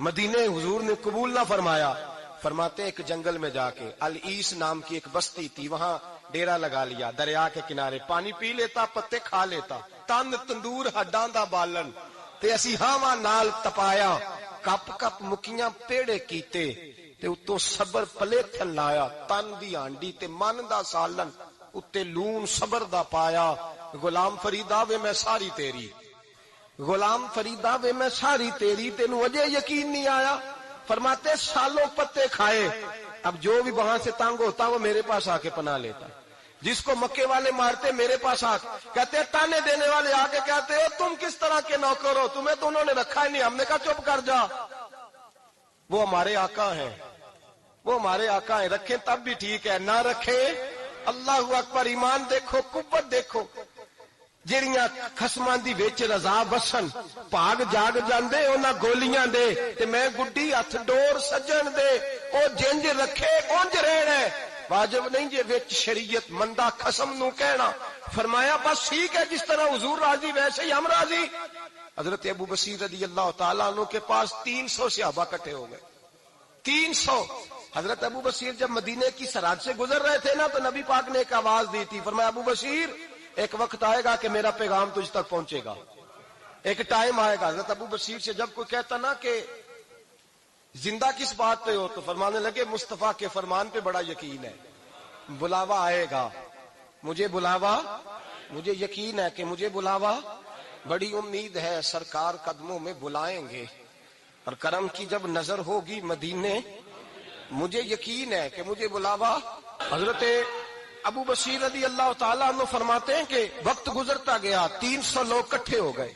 مدینے حضور نے قبول نہ فرمایا. فرماتے ایک جنگل میں جا کے العیس نام کی ایک بستی تھی, وہاں ڈیرا لگا لیا, دریا کے کنارے پانی پی لیتا, پتے کھا لیتا, تن تندور ہڈاں دا بالن تے اسی ہاواں نال تپایا, کپ کپ مکیاں پیڑے کیتے تے اتوں صبر پلیتھن لایا, تن دی ہانڈی تے من دا سالن اتے لون صبر دا پایا. غلام فریدا وے میں ساری تیری, غلام فریدا وے میں ساری تیری, تینوں اجے یقین نہیں آیا. فرماتے سالوں پتے کھائے, اب جو بھی وہاں سے تنگ ہوتا وہ میرے پاس آ کے پناہ لیتا. جس کو مکے والے مارتے میرے پاس آ کہتے, تانے دینے والے آ کے کہتے ہو تم کس طرح کے نوکر ہو, تمہیں تو انہوں نے رکھا ہی نہیں. ہم نے کہا چپ کر جا, وہ ہمارے آقا ہیں, وہ ہمارے آقا ہیں, رکھیں تب بھی ٹھیک ہے, نہ رکھیں اللہ اکبر. ایمان دیکھو, قوت دیکھو. جڑیاں خسماں دی وچ رضا بسن پاگ جاگ جاندے انہاں گولیاں دے تے میں گڈی ہتھ ڈور سجن دے, او جنج رکھے اونج رہنا. واجب نہیں جے وچ شریعت مندہ قسم نو کہنا. فرمایا بس ٹھیک ہے, جس طرح حضور راضی ویسے ہی ہم راضی. حضرت ابو بصیر رضی اللہ تعالیٰ عنہ کے پاس 300 صحابہ اکٹھے ہو گئے, 300. حضرت ابو بصیر جب مدینے کی سرحد سے گزر رہے تھے نا تو نبی پاک نے ایک آواز دی تھی. فرمایا ابو بصیر ایک وقت آئے گا کہ میرا پیغام تجھ تک پہنچے گا, ایک ٹائم آئے گا. حضرت ابو بصیر سے جب کوئی کہتا نا کہ زندہ کس بات پہ ہو تو فرمانے لگے مصطفیٰ کے فرمان پہ بڑا یقین ہے, بلاوا آئے گا, مجھے بلاوا, مجھے یقین ہے کہ مجھے بلاوا, بڑی امید ہے سرکار قدموں میں بلائیں گے, اور کرم کی جب نظر ہوگی مدینے, مجھے یقین ہے کہ مجھے بلاوا. حضرت ابو بصیر رضی اللہ تعالیٰ عنہ فرماتے ہیں کہ وقت گزرتا گیا, 300 لوگ اکٹھے ہو گئے.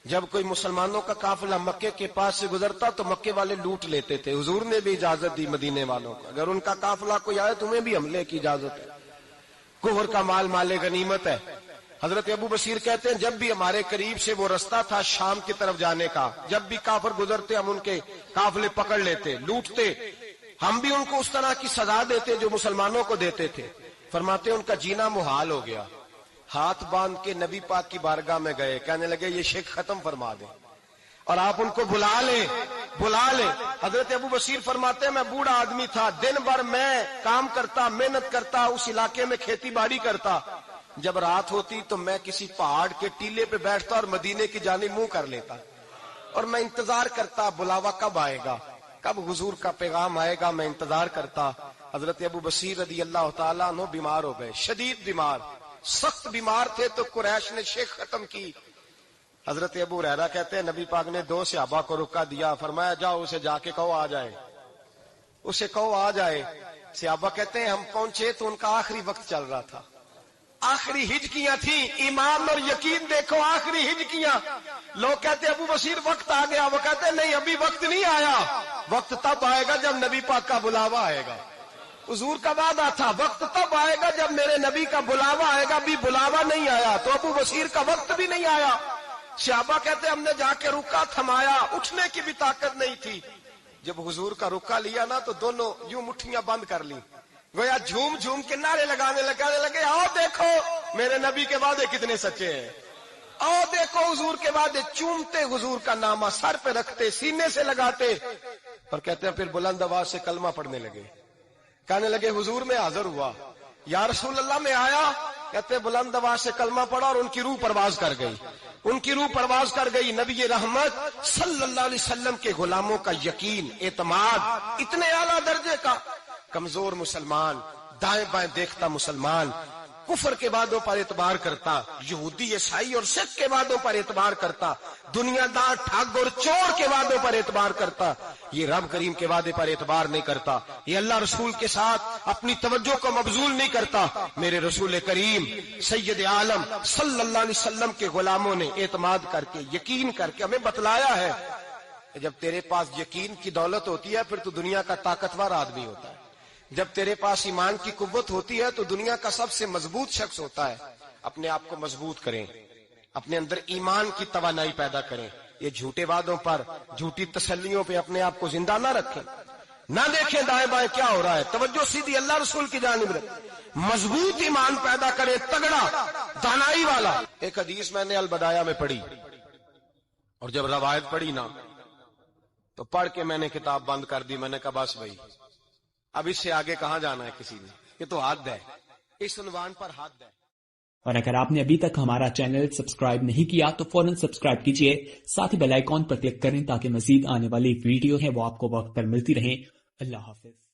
جب کوئی مسلمانوں کا قافلہ مکے کے پاس سے گزرتا تو مکے والے لوٹ لیتے تھے. حضور نے بھی اجازت دی مدینے والوں کو, اگر ان کا قافلہ کوئی آئے تمہیں بھی حملے کی اجازت ہے, کفر کا مال مال غنیمت ہے. حضرت ابو بصیر کہتے ہیں جب بھی ہمارے قریب سے وہ رستہ تھا شام کی طرف جانے کا, جب بھی کافر گزرتے ہم ان کے قافلے پکڑ لیتے, لوٹتے, ہم بھی ان کو اس طرح کی سزا دیتے جو مسلمانوں کو دیتے تھے. فرماتے ان کا جینا محال ہو گیا. ہاتھ باندھ کے نبی پاک کی بارگاہ میں گئے, کہنے لگے یہ شرک ختم فرما دیں اور آپ ان کو بلا لیں, بلا لیں. حضرت ابو بصیر فرماتے ہیں میں بوڑھا آدمی تھا, دن بھر میں کام کرتا, محنت کرتا, اس علاقے میں کھیتی باڑی کرتا. جب رات ہوتی تو میں کسی پہاڑ کے ٹیلے پہ بیٹھتا اور مدینے کی جانب منہ کر لیتا, اور میں انتظار کرتا بلاوا کب آئے گا, کب حضور کا پیغام آئے گا, میں انتظار کرتا. حضرت ابو بصیر رضی اللہ تعالیٰ عنہ بیمار ہو گئے, شدید بیمار, سخت بیمار تھے, تو قریش نے شیخ ختم کی. حضرت ابو ہریرہ کہتے ہیں نبی پاک نے 2 صحابہ کو رکا دیا, فرمایا جاؤ اسے جا کے کہو آ جائے, اسے کہو آ جائے. صحابہ کہتے ہیں ہم پہنچے تو ان کا آخری وقت چل رہا تھا, آخری ہجکیاں تھیں. ایمان اور یقین دیکھو, آخری ہجکیاں. لوگ کہتے ابو بصیر وقت آ گیا, وہ کہتے نہیں ابھی وقت نہیں آیا, وقت تب آئے گا جب نبی پاک کا بلاوا آئے گا. حضور کا وعدہ تھا وقت تب آئے گا جب میرے نبی کا بلاوا آئے گا, ابھی بلاوا نہیں آیا تو ابو بصیر کا وقت بھی نہیں آیا. صحابہ کہتے ہم نے جا کے رکا, تھمایا, اٹھنے کی بھی طاقت نہیں تھی. جب حضور کا رکا لیا نا تو دونوں یوں مٹھیاں بند کر لی, گویا جھوم جھوم کے نعرے لگانے لگے آؤ دیکھو میرے نبی کے وعدے کتنے سچے ہیں, آؤ دیکھو حضور کے وعدے. چومتے حضور کا نامہ, سر پہ رکھتے, سینے سے لگاتے, اور کہتے ہیں پھر بلند آواز سے کلمہ پڑھنے لگے. کہنے لگے حضور میں حاضر ہوا, یا رسول اللہ میں آیا. کہتے بلند آواز سے کلمہ پڑھا اور ان کی روح پرواز کر گئی, ان کی روح پرواز کر گئی. نبی رحمت صلی اللہ علیہ وسلم کے غلاموں کا یقین, اعتماد اتنے اعلیٰ درجے کا. کمزور مسلمان, دائیں بائیں دیکھتا مسلمان, کفر کے وعدوں پر اعتبار کرتا, یہودی عیسائی اور سکھ کے وعدوں پر اعتبار کرتا, دنیا دار ٹھگ اور چور کے وعدوں پر اعتبار کرتا, یہ رب کریم کے وعدے پر اعتبار نہیں کرتا, یہ اللہ رسول کے ساتھ اپنی توجہ کو مبذول نہیں کرتا. میرے رسول کریم سید عالم صلی اللہ علیہ وسلم کے غلاموں نے اعتماد کر کے, یقین کر کے ہمیں بتلایا ہے کہ جب تیرے پاس یقین کی دولت ہوتی ہے پھر تو دنیا کا طاقتور آدمی ہوتا ہے. جب تیرے پاس ایمان کی قوت ہوتی ہے تو دنیا کا سب سے مضبوط شخص ہوتا ہے. اپنے آپ کو مضبوط کریں, اپنے اندر ایمان کی توانائی پیدا کریں. یہ جھوٹے وعدوں پر, جھوٹی تسلیوں پہ اپنے آپ کو زندہ نہ رکھیں, نہ دیکھیں دائیں بائیں کیا ہو رہا ہے, توجہ سیدھی اللہ رسول کی جانب رکھیں. مضبوط ایمان پیدا کرے, تگڑا, دانائی والا. ایک حدیث میں نے البدایہ میں پڑھی, اور جب روایت پڑھی نا تو پڑھ کے میں نے کتاب بند کر دی. میں نے کہا بس بھائی اب اس سے آگے کہاں جانا ہے کسی نے, یہ تو حد ہے, اس عنوان پر حد ہے. اور اگر آپ نے ابھی تک ہمارا چینل سبسکرائب نہیں کیا تو فوراً سبسکرائب کیجئے, ساتھ ہی بیل آئیکن پر کلک کریں تاکہ مزید آنے والی ویڈیو ہے وہ آپ کو وقت پر ملتی رہیں. اللہ حافظ.